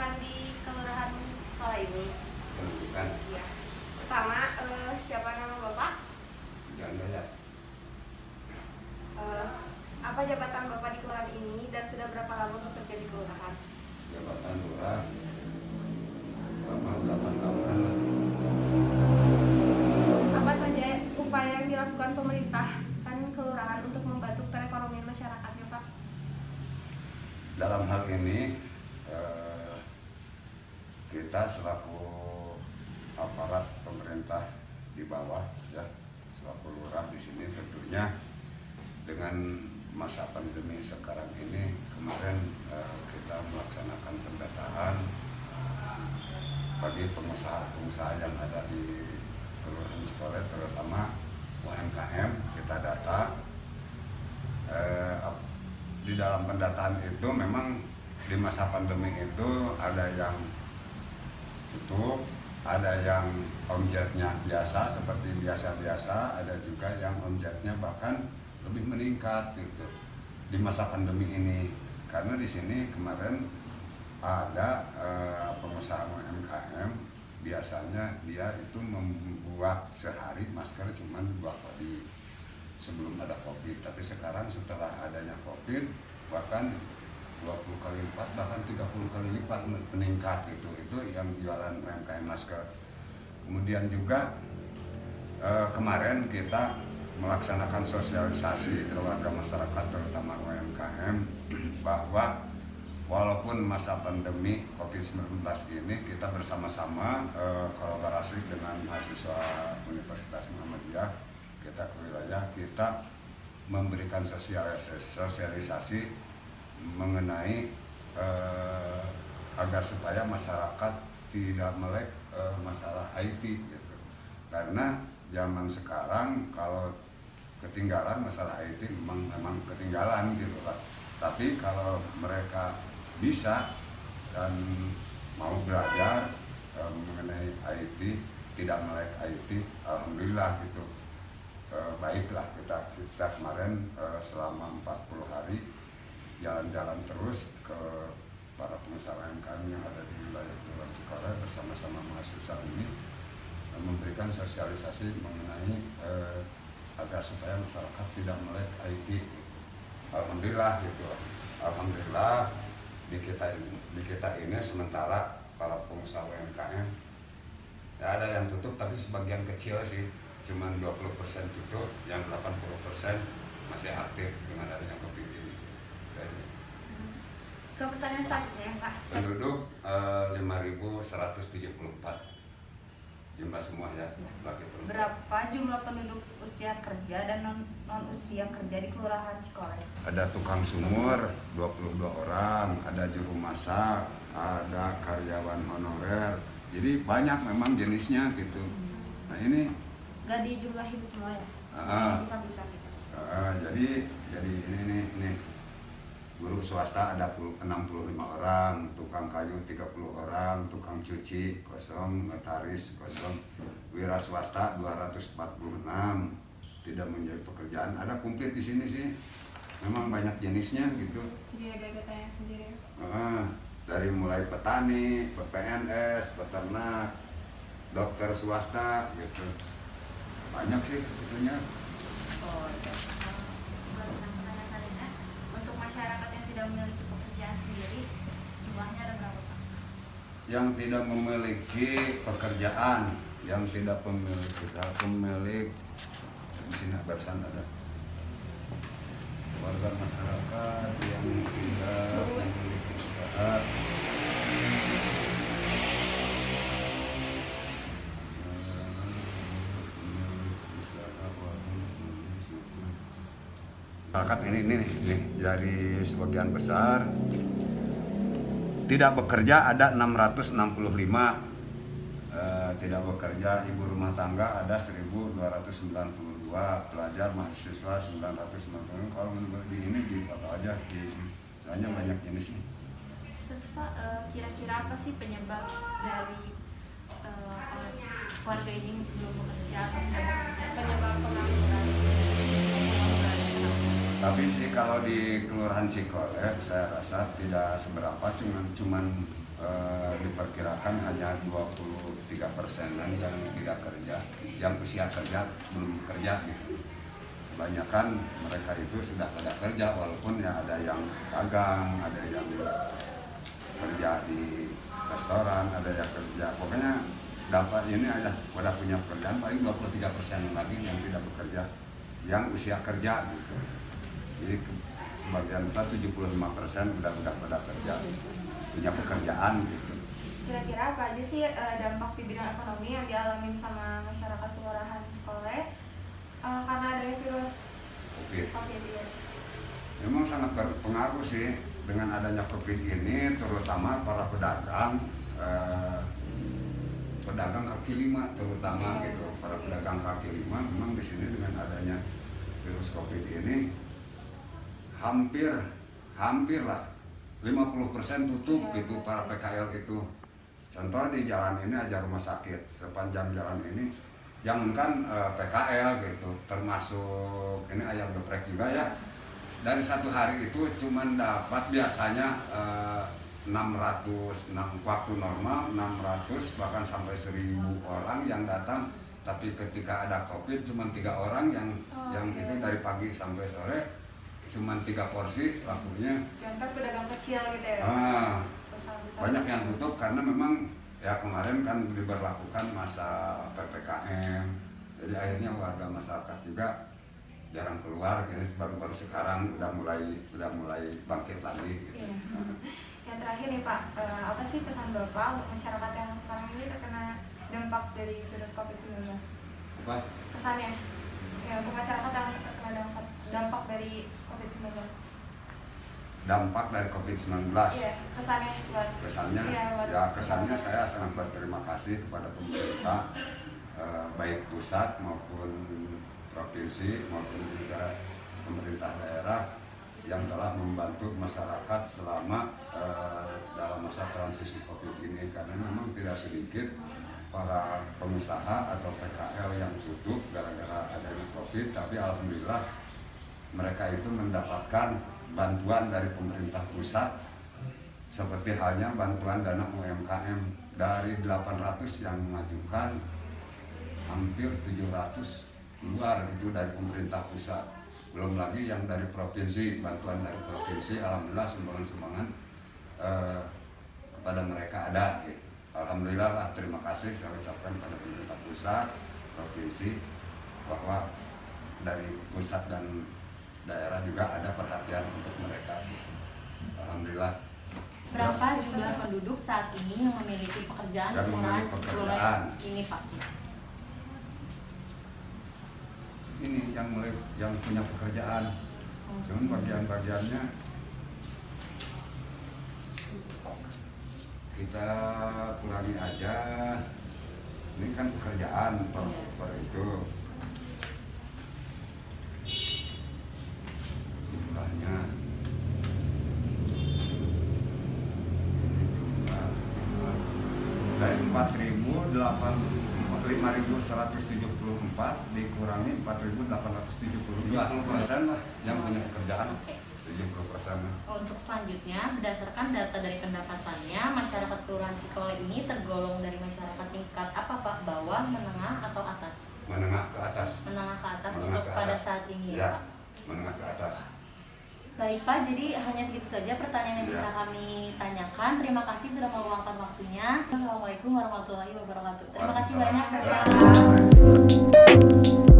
pendudukan di Kelurahan Tola ini? Pendudukan. Iya. Pertama, siapa nama Bapak? Jangan banyak. Apa jabatan Bapak di kelurahan ini dan sudah berapa lama bekerja di kelurahan? Jabatan lurah selama 8 tahunan. Apa saja upaya yang dilakukan pemerintah dan kelurahan untuk membantu perekonomian masyarakatnya, Pak? Dalam hal ini kita selaku aparat pemerintah di bawah, ya, selaku lurah di sini tentunya dengan masa pandemi sekarang ini, kemarin kita melaksanakan pendataan bagi pengusaha-pengusaha yang ada di Kelurahan Cikole, terutama UMKM. Kita data di dalam pendataan itu memang di masa pandemi itu ada yang tutup, ada yang omsetnya biasa seperti biasa-biasa, ada juga yang omsetnya bahkan lebih meningkat gitu di masa pandemi ini. Karena di sini kemarin ada pengusaha UMKM, biasanya dia itu membuat sehari masker cuma 2 kali sebelum ada COVID, tapi sekarang setelah adanya COVID bahkan 20 kali lipat, bahkan 30 kali lipat meningkat gitu. Itu yang jualan UMKM masker. Kemudian juga kemarin kita melaksanakan sosialisasi ke warga masyarakat terutama UMKM bahwa walaupun masa pandemi COVID-19 ini kita bersama-sama kolaborasi dengan mahasiswa Universitas Muhammadiyah, kita ke wilayah, kita memberikan sosialisasi mengenai agar supaya masyarakat tidak melek masalah IT gitu. Karena zaman sekarang kalau ketinggalan masalah IT memang ketinggalan gitu lah. Tapi kalau mereka bisa dan mau belajar mengenai IT, tidak melek IT, alhamdulillah gitu. Baiklah kita kemarin selama 40 hari jalan-jalan terus ke para pengusaha UMKM yang ada di wilayah Kelurahan Cikole bersama-sama mahasiswa ini memberikan sosialisasi mengenai agar supaya masyarakat tidak melek IT. Alhamdulillah gitu. Alhamdulillah di kita ini sementara para pengusaha UMKM ya ada yang tutup tapi sebagian kecil sih, cuman 20% tutup, yang 80% masih aktif dengan adanya COVID ini. Ke pertanyaan selanjutnya, Pak. Penduduk 5.174 jumlah semua ya, laki perempuan. Berapa jumlah penduduk usia kerja dan non usia kerja di Kelurahan Cikole? Ada tukang sumur 22 orang, ada juru masak, ada karyawan honorer. Jadi banyak memang jenisnya gitu. Nah ini Gak dijumlahin semua ya? Bisa-bisa gitu. jadi ini guru swasta ada 65 orang, tukang kayu 30 orang, tukang cuci kosong, notaris kosong, wira swasta 246, tidak menjadi pekerjaan. Ada komplit di sini sih, memang banyak jenisnya gitu. Jadi ada datanya sendiri. Dari mulai petani, PNS, peternak, dokter swasta gitu, banyak sih itunya. Oh, ya. Pertanyaan selanjutnya, untuk masyarakat yang tidak memiliki pekerjaan sendiri, jumlahnya ada berapa, Pak? Yang tidak memiliki pekerjaan, yang tidak memiliki usaha, pemilik di sini barusan ada warga masyarakat yang tidak memiliki usaha. Masyarakat ini dari sebagian besar tidak bekerja ada 665, tidak bekerja ibu rumah tangga ada 1292, pelajar mahasiswa 990. Kalau menurut di ini di foto aja, soalnya banyak jenisnya. Terus Pak, kira-kira apa sih penyebab dari keluarga ini belum bekerja atau tidak bekerja? Penyebab pengangguran. Tapi sih kalau di Kelurahan Cikole saya rasa tidak seberapa, cuman diperkirakan hanya 23%-an yang tidak kerja, yang usia kerja belum kerja gitu. Kebanyakan mereka itu sudah pada kerja, walaupun ya ada yang dagang, ada yang kerja di restoran, ada yang kerja, pokoknya dapat ini aja pada punya pekerjaan. Paling 23% lagi yang tidak bekerja, yang usia kerja gitu. Jadi sebagian besar 75% udah pada kerja, punya pekerjaan gitu. Kira-kira apa aja sih dampak di bidang ekonomi yang dialamin sama masyarakat Kelurahan Cikole karena adanya virus COVID ini? Memang sangat berpengaruh sih dengan adanya COVID ini, terutama para pedagang kaki lima terutama gitu. Para pedagang kaki lima memang di sini dengan adanya virus COVID ini hampir lah 50% tutup gitu para PKL itu. Contoh di jalan ini aja rumah sakit, sepanjang jalan ini jangankan PKL gitu, termasuk ini ayam geprek juga ya. Dari satu hari itu cuman dapat biasanya 600, waktu normal 600 bahkan sampai 1000 orang yang datang. Tapi ketika ada COVID cuma 3 orang yang itu dari pagi sampai sore cuma 3 porsi lakunya. Contoh pedagang kecil gitu ya? Banyak yang tutup karena memang ya kemarin kan diberlakukan masa PPKM, jadi akhirnya warga masyarakat juga jarang keluar. Baru-baru sekarang udah mulai bangkit lagi gitu. Yang terakhir nih Pak, apa sih pesan Bapak untuk masyarakat yang sekarang ini terkena dampak dari virus COVID-19? Apa? Pesannya ya untuk masyarakat yang terkena dampak dari COVID-19. Dampak dari COVID-19. Iya, kesannya buat. Kesannya saya sangat berterima kasih kepada pemerintah, baik pusat maupun provinsi maupun juga pemerintah daerah yang telah membantu masyarakat selama dalam masa transisi COVID ini, karena memang tidak sedikit para pengusaha atau PKL yang tutup gara-gara adanya COVID, tapi alhamdulillah mereka itu mendapatkan bantuan dari pemerintah pusat, seperti halnya bantuan dana UMKM dari 800 yang mengajukan, hampir 700 keluar itu dari pemerintah pusat. Belum lagi yang dari provinsi, bantuan dari provinsi, alhamdulillah sumbangan-sumbangan kepada mereka ada. Alhamdulillah lah, terima kasih saya ucapkan pada pemerintah pusat, provinsi, bahwa dari pusat dan daerah juga ada perhatian untuk mereka. Alhamdulillah. Berapa jumlah penduduk saat ini yang memiliki pekerjaan di Kelurahan Cikole ini Pak? Ini yang punya pekerjaan. Cuman bagian-bagiannya kita kurangi aja. Ini kan pekerjaan per itu. Jumlahnya dari 5.174 dikurangi 4.870, 20% lah yang punya pekerjaan. 70%. Untuk selanjutnya, berdasarkan data dari pendapatannya, masyarakat Kelurahan Cikole ini tergolong dari masyarakat tingkat apa Pak? Bawah, menengah, atau atas? Menengah ke atas. Menengah ke atas Menengah untuk ke pada atas. saat ini Ya, ya Pak? menengah ke atas. Baik Pak, jadi hanya segitu saja pertanyaan yang Ya. bisa kami tanyakan. Terima kasih sudah meluangkan waktunya. Assalamualaikum warahmatullahi wabarakatuh. Terima kasih banyak Bapak. Waalaikumsalam.